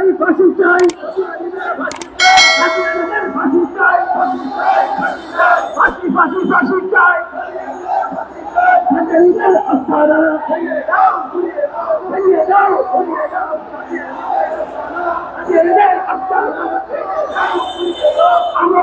চাই ফাঁসি চাই ফাঁসি চাই ফাঁসি ফাঁসি ফাঁসি চাই আপনারা ভেঙে দাও ভেঙে দাও আমরা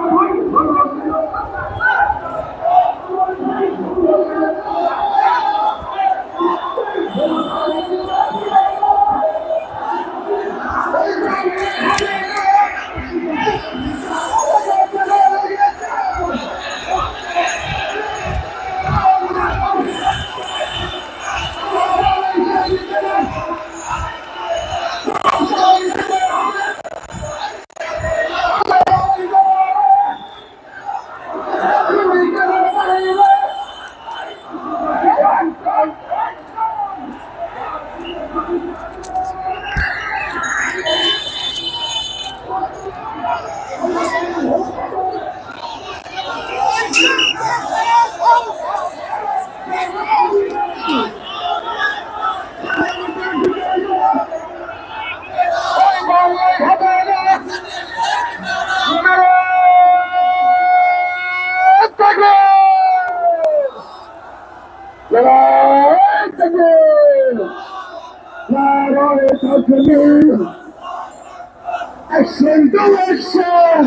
action to action!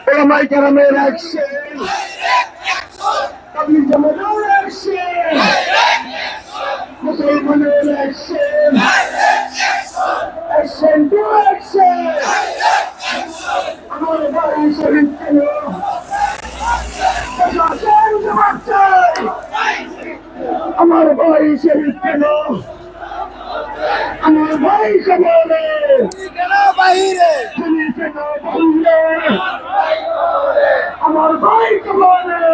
Ulama Karamel action! Public Jamal action! Muslim action! Action to action! हमारे भाई शहीद के लोग प्रशासन जवाब चाहे हमारे भाई शहीद के लोग हमारे भाई कमाने बाहिरे हमारे भाई कमाने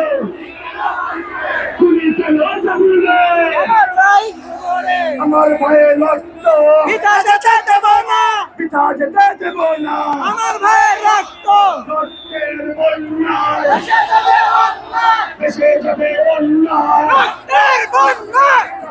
हमारे भाई रक्त पिता जेते देबो ना আমার ভাই রক্ত রক্তের বন্যায় দেশে যাবে অন্যায় রক্তের বন্যায়